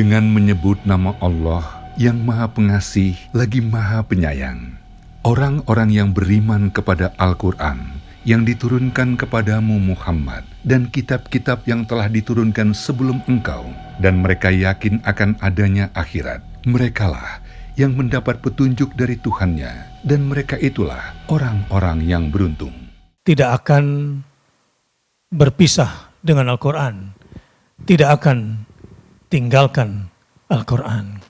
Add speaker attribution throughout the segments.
Speaker 1: dengan menyebut nama Allah yang Maha Pengasih lagi Maha Penyayang. Orang-orang yang beriman kepada Al-Quran yang diturunkan kepadamu Muhammad dan kitab-kitab yang telah diturunkan sebelum engkau, dan mereka yakin akan adanya akhirat, merekalah yang mendapat petunjuk dari Tuhannya, dan mereka itulah orang-orang yang beruntung.
Speaker 2: Tidak akan berpisah dengan Al-Quran, tidak akan tinggalkan Al-Quran.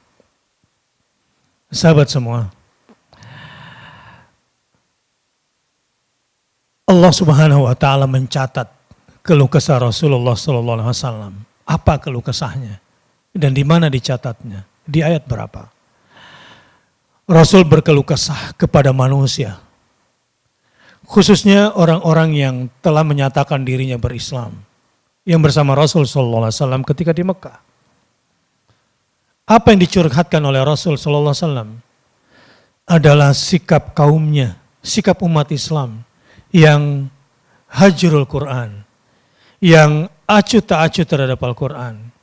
Speaker 2: Sahabat semua, Allah Subhanahu wa Ta'ala mencatat keluh kesah Rasulullah Sallallahu Alaihi Wasallam. Apa keluh kesahnya dan di mana dicatatnya? Di ayat berapa? Rasul berkeluh kesah kepada manusia, khususnya orang-orang yang telah menyatakan dirinya berislam, yang bersama Rasul Sallallahu Alaihi Wasallam ketika di Mekah. Apa yang dicurhatkan oleh Rasul Sallallahu Alaihi Wasallam adalah sikap kaumnya, sikap umat Islam yang hajrul Quran, yang acuh tak acuh terhadap Al-Quran,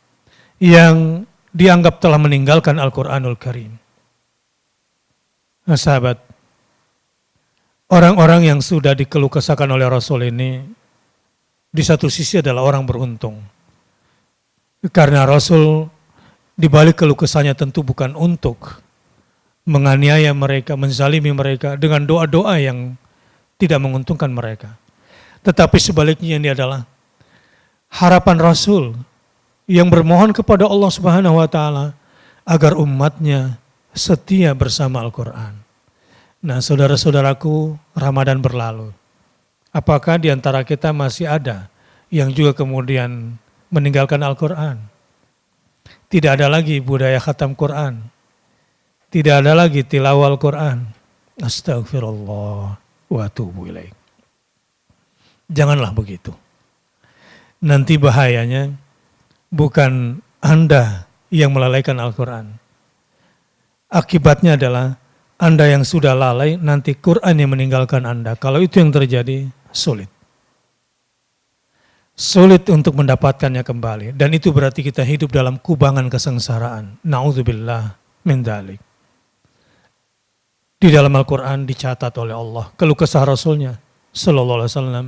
Speaker 2: yang dianggap telah meninggalkan Al-Quranul Karim. Nah, sahabat, orang-orang yang sudah dikeluh kesahkan oleh Rasul ini di satu sisi adalah orang beruntung. Karena Rasul di balik keluh kesahnya tentu bukan untuk menganiaya mereka, menzalimi mereka dengan doa-doa yang tidak menguntungkan mereka. Tetapi sebaliknya ini adalah harapan Rasul yang bermohon kepada Allah Subhanahu wa Ta'ala agar umatnya setia bersama Al-Quran. Nah, saudara-saudaraku, Ramadan berlalu. Apakah di antara kita masih ada yang juga kemudian meninggalkan Al-Quran? Tidak ada lagi budaya khatam Quran. Tidak ada lagi tilawah Al-Quran. Astagfirullah wa atubu ilaih. Janganlah begitu. Nanti bahayanya bukan Anda yang melalaikan Al-Quran. Akibatnya adalah Anda yang sudah lalai, nanti Quran yang meninggalkan Anda. Kalau itu yang terjadi, sulit. Sulit untuk mendapatkannya kembali. Dan itu berarti kita hidup dalam kubangan kesengsaraan. Na'udzubillah min dzalik. Di dalam Al-Quran dicatat oleh Allah keluh kesah Rasulnya Sallallahu Alaihi Wasallam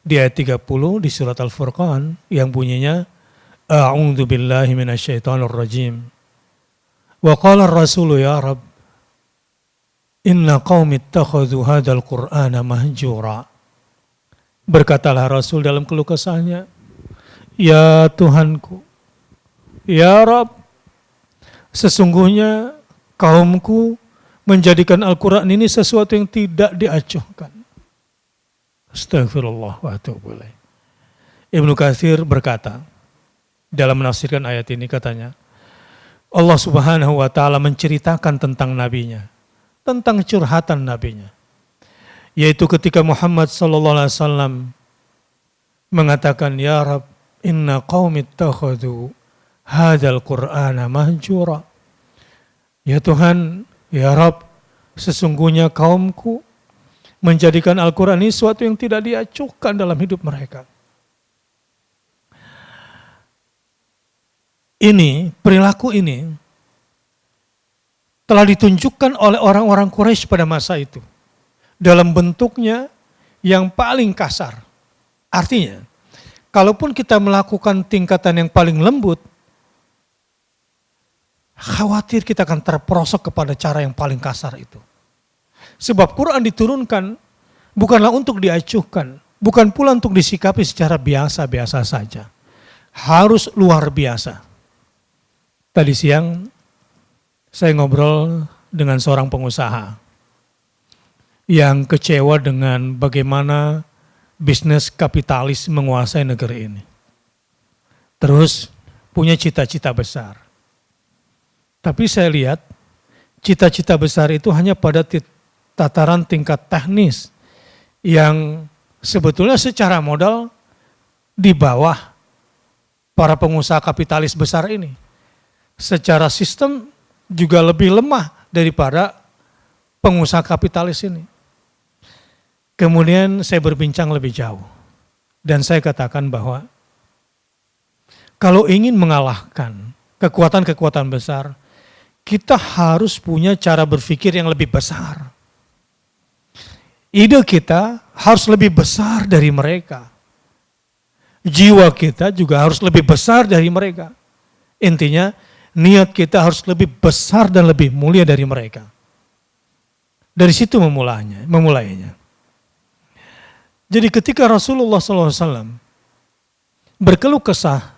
Speaker 2: di ayat 30 di surat Al-Furqan yang bunyinya A'udzu billahi minasyaitonir rajim. Wa qala ar-rasulu ya Rabb inna qaumi ittakhadhu hadzal qur'ana mahjura. Berkatalah Rasul dalam keluh kesahnya, ya Tuhanku, ya Rabb, sesungguhnya kaumku menjadikan Al-Quran ini sesuatu yang tidak diacuhkan. Astagfirullah wa atubu ilaih. Ibnu Katsir berkata, dalam menafsirkan ayat ini katanya, Allah Subhanahu wa Ta'ala menceritakan tentang nabinya, tentang curhatan nabinya. Yaitu ketika Muhammad sallallahu alaihi wasallam mengatakan, ya Rabb, inna qaumi ittakhadhu hadzal qur'ana mahjura. Ya Tuhan, ya Rabb, sesungguhnya kaumku menjadikan Al-Quran ini sesuatu yang tidak diacuhkan dalam hidup mereka. Ini, perilaku ini telah ditunjukkan oleh orang-orang Quraisy pada masa itu. Dalam bentuknya yang paling kasar. Artinya, kalaupun kita melakukan tingkatan yang paling lembut, khawatir kita akan terperosok kepada cara yang paling kasar itu. Sebab Quran diturunkan bukanlah untuk diacuhkan, bukan pula untuk disikapi secara biasa-biasa saja. Harus luar biasa. Tadi siang saya ngobrol dengan seorang pengusaha yang kecewa dengan bagaimana bisnis kapitalis menguasai negeri ini. Terus punya cita-cita besar. Tapi saya lihat cita-cita besar itu hanya pada tataran tingkat teknis yang sebetulnya secara modal di bawah para pengusaha kapitalis besar ini. Secara sistem juga lebih lemah daripada pengusaha kapitalis ini. Kemudian saya berbincang lebih jauh dan saya katakan bahwa kalau ingin mengalahkan kekuatan-kekuatan besar, kita harus punya cara berpikir yang lebih besar. Ide kita harus lebih besar dari mereka. Jiwa kita juga harus lebih besar dari mereka. Intinya, niat kita harus lebih besar dan lebih mulia dari mereka. Dari situ memulainya. Jadi ketika Rasulullah SAW berkeluh kesah,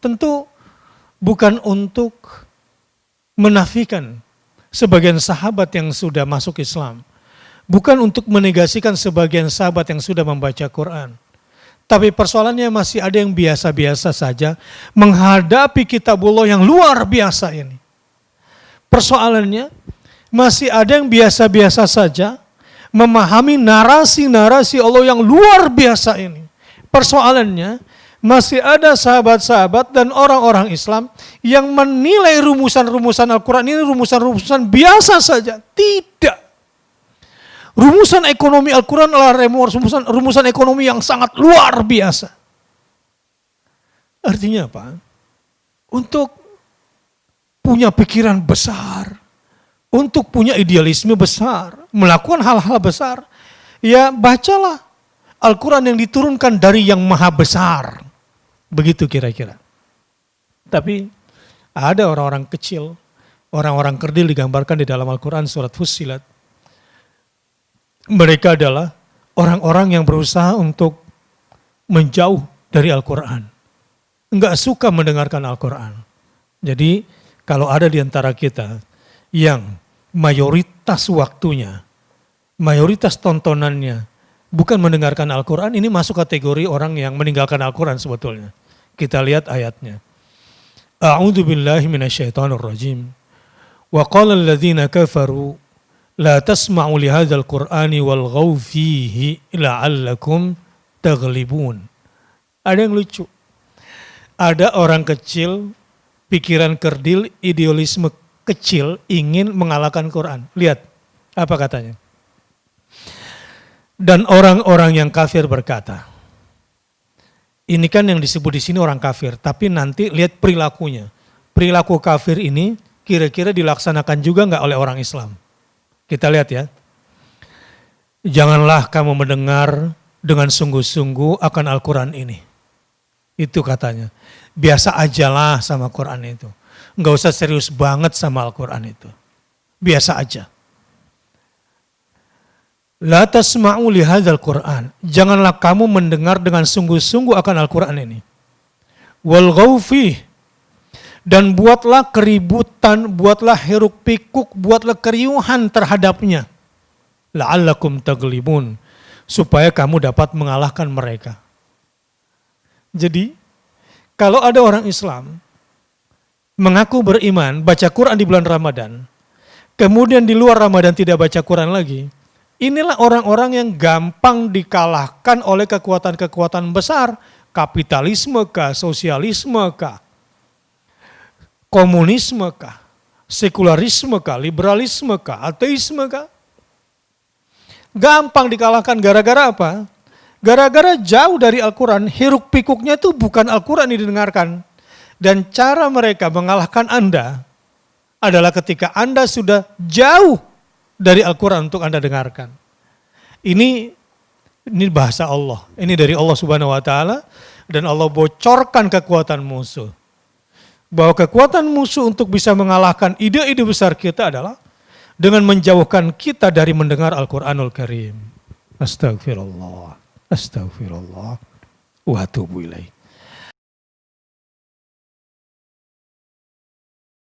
Speaker 2: tentu bukan untuk menafikan sebagian sahabat yang sudah masuk Islam. Bukan untuk menegasikan sebagian sahabat yang sudah membaca Quran. Tapi persoalannya masih ada yang biasa-biasa saja menghadapi kitabullah yang luar biasa ini. Persoalannya masih ada yang biasa-biasa saja memahami narasi-narasi Allah yang luar biasa ini. Persoalannya masih ada sahabat-sahabat dan orang-orang Islam yang menilai rumusan-rumusan Al-Quran ini rumusan-rumusan biasa saja. Tidak. Rumusan ekonomi Al-Quran adalah rumusan ekonomi yang sangat luar biasa. Artinya apa? Untuk punya pikiran besar, untuk punya idealisme besar, melakukan hal-hal besar, ya bacalah Al-Quran yang diturunkan dari yang maha besar. Begitu kira-kira. Tapi ada orang-orang kecil, orang-orang kerdil digambarkan di dalam Al-Quran surat Fussilat. Mereka adalah orang-orang yang berusaha untuk menjauh dari Al-Quran. Enggak suka mendengarkan Al-Quran. Jadi kalau ada di antara kita yang mayoritas waktunya, mayoritas tontonannya bukan mendengarkan Al-Quran, ini masuk kategori orang yang meninggalkan Al-Quran sebetulnya. Kita lihat ayatnya. A'udzu billahi minasyaitonir rajim. Wa qala alladziina kafaru la tasma'u li hadzal qur'ani walghaw fihi la'allakum taghlibun. Ada yang lucu. Ada orang kecil, pikiran kerdil, idealisme kecil ingin mengalahkan Quran. Lihat apa katanya. Dan orang-orang yang kafir berkata, ini kan yang disebut di sini orang kafir, tapi nanti lihat perilakunya. Perilaku kafir ini kira-kira dilaksanakan juga enggak oleh orang Islam? Kita lihat ya. Janganlah kamu mendengar dengan sungguh-sungguh akan Al-Quran ini. Itu katanya. Biasa ajalah sama Quran itu. Enggak usah serius banget sama Al-Quran itu. Biasa aja. La tasma'u li hadzal Qur'an. Janganlah kamu mendengar dengan sungguh-sungguh akan Al-Quran ini. Wal ghawfih. Dan buatlah keributan, buatlah hiruk pikuk, buatlah keriuhan terhadapnya. La'allakum taghlibun. Supaya kamu dapat mengalahkan mereka. Jadi, kalau ada orang Islam mengaku beriman, baca Quran di bulan Ramadan, kemudian di luar Ramadan tidak baca Quran lagi, inilah orang-orang yang gampang dikalahkan oleh kekuatan-kekuatan besar, kapitalisme kah, sosialisme kah, komunisme kah, sekularisme kah, liberalisme kah, ateisme kah. Gampang dikalahkan gara-gara apa? Gara-gara jauh dari Al-Quran, hiruk pikuknya itu bukan Al-Quran yang didengarkan. Dan cara mereka mengalahkan Anda adalah ketika Anda sudah jauh dari Al-Quran untuk Anda dengarkan. Ini bahasa Allah, ini dari Allah Subhanahu wa Ta'ala, dan Allah bocorkan kekuatan musuh. Bahwa kekuatan musuh untuk bisa mengalahkan ide-ide besar kita adalah dengan menjauhkan kita dari mendengar Al-Quranul Karim. Astagfirullah, astagfirullah, wa atubu ilaih.